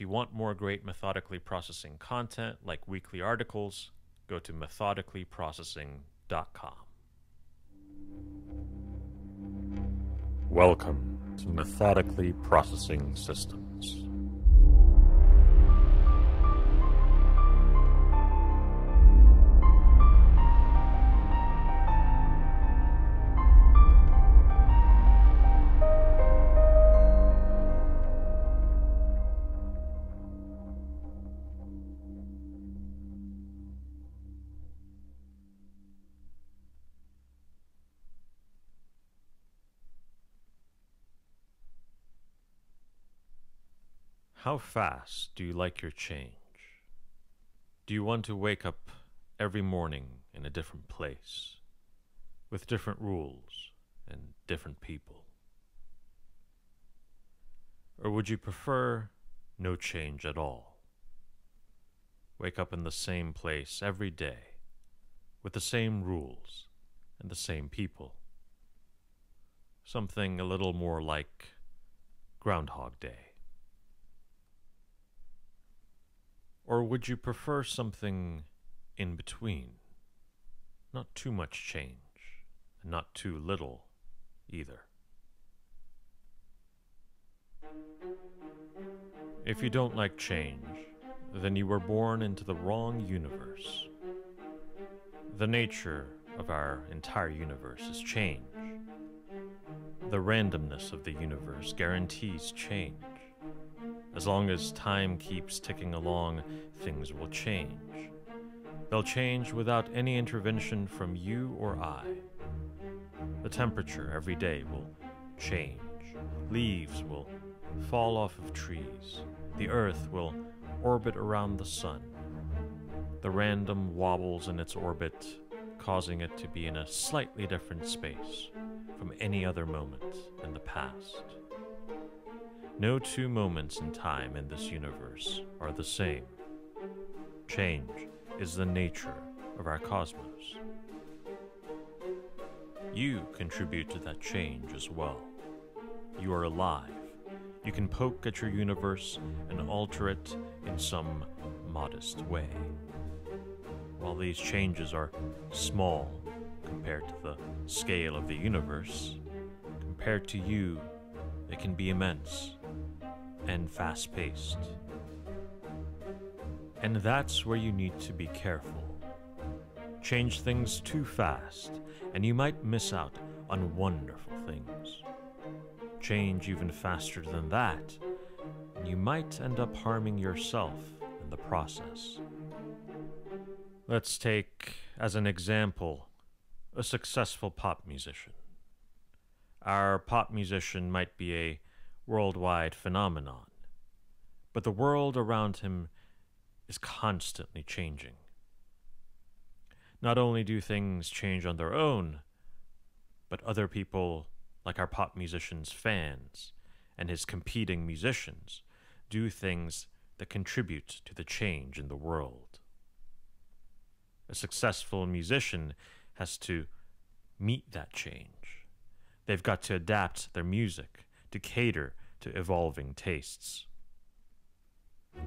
you want more great methodically processing content like weekly articles, go to methodicallyprocessing.com. Welcome to Methodically Processing Systems. How fast do you like your change? Do you want to wake up every morning in a different place, with different rules and different people? Or would you prefer no change at all? Wake up in the same place every day, with the same rules and the same people. Something a little more like Groundhog Day. Or would you prefer something in between? Not too much change, and not too little either. If you don't like change, then you were born into the wrong universe. The nature of our entire universe is change. The randomness of the universe guarantees change. As long as time keeps ticking along, things will change. They'll change without any intervention from you or I. The temperature every day will change. Leaves will fall off of trees. The earth will orbit around the sun. The random wobbles in its orbit, causing it to be in a slightly different space from any other moment in the past. No two moments in time in this universe are the same. Change is the nature of our cosmos. You contribute to that change as well. You are alive. You can poke at your universe and alter it in some modest way. While these changes are small compared to the scale of the universe, compared to you, they can be immense and fast-paced. And that's where you need to be careful. Change things too fast, and you might miss out on wonderful things. Change even faster than that, and you might end up harming yourself in the process. Let's take, as an example, a successful pop musician. Our pop musician might be a worldwide phenomenon, but the world around him is constantly changing. Not only do things change on their own, but other people, like our pop musician's fans and his competing musicians, do things that contribute to the change in the world. A successful musician has to meet that change. They've got to adapt their music to cater to evolving tastes.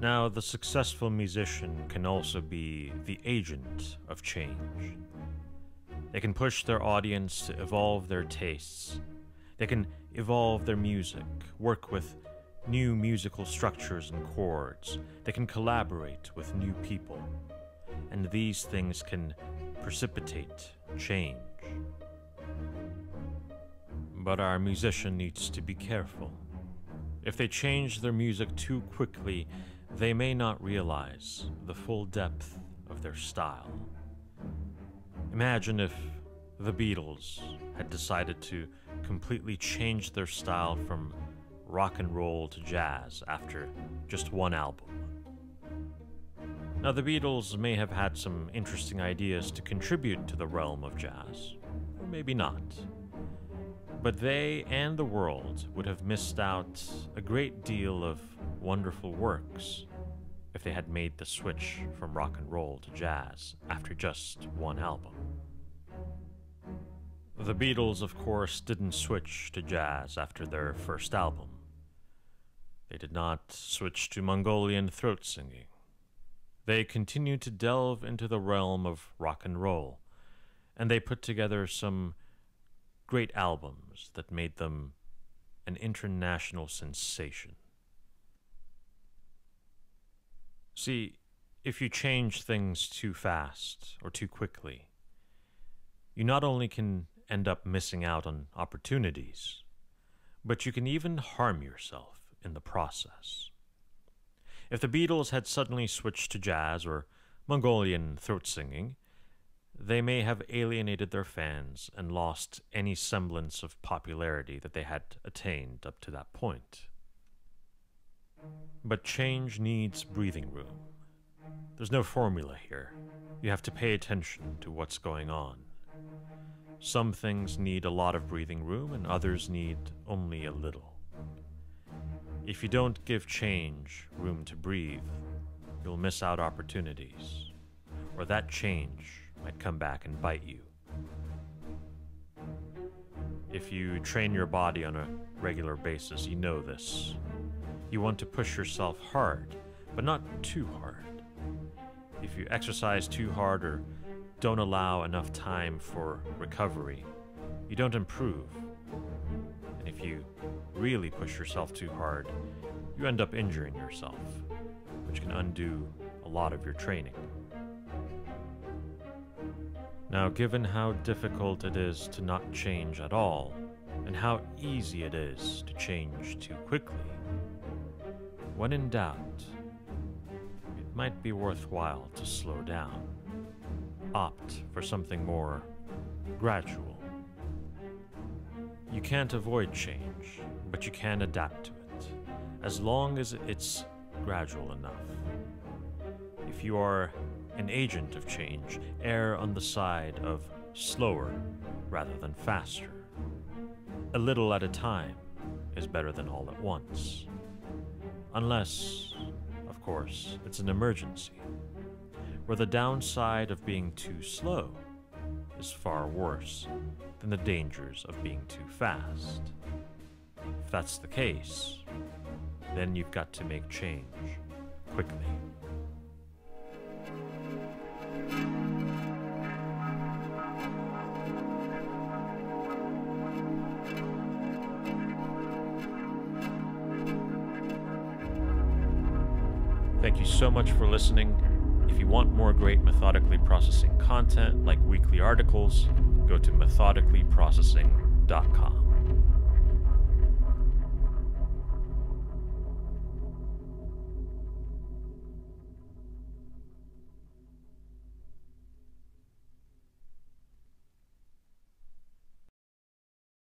Now, the successful musician can also be the agent of change. They can push their audience to evolve their tastes. They can evolve their music, work with new musical structures and chords. They can collaborate with new people. And these things can precipitate change. But our musician needs to be careful. If they change their music too quickly, they may not realize the full depth of their style. Imagine if the Beatles had decided to completely change their style from rock and roll to jazz after just one album. Now, the Beatles may have had some interesting ideas to contribute to the realm of jazz, or maybe not. But they and the world would have missed out a great deal of wonderful works if they had made the switch from rock and roll to jazz after just one album. The Beatles, of course, didn't switch to jazz after their first album. They did not switch to Mongolian throat singing. They continued to delve into the realm of rock and roll, and they put together some great albums that made them an international sensation. See, if you change things too fast or too quickly, you not only can end up missing out on opportunities, but you can even harm yourself in the process. If the Beatles had suddenly switched to jazz or Mongolian throat singing, they may have alienated their fans and lost any semblance of popularity that they had attained up to that point. But change needs breathing room. There's no formula here. You have to pay attention to what's going on. Some things need a lot of breathing room and others need only a little. If you don't give change room to breathe, you'll miss out opportunities, or that change might come back and bite you. If you train your body on a regular basis, you know this. You want to push yourself hard, but not too hard. If you exercise too hard or don't allow enough time for recovery, you don't improve. And if you really push yourself too hard, you end up injuring yourself, which can undo a lot of your training. Now, given how difficult it is to not change at all, and how easy it is to change too quickly, when in doubt, it might be worthwhile to slow down. Opt for something more gradual. You can't avoid change, but you can adapt to it, as long as it's gradual enough. If you are an agent of change, err on the side of slower rather than faster. A little at a time is better than all at once. Unless, of course, it's an emergency, where the downside of being too slow is far worse than the dangers of being too fast. If that's the case, then you've got to make change quickly. Thank you so much for listening. If you want more great methodically processing content like weekly articles, go to methodicallyprocessing.com.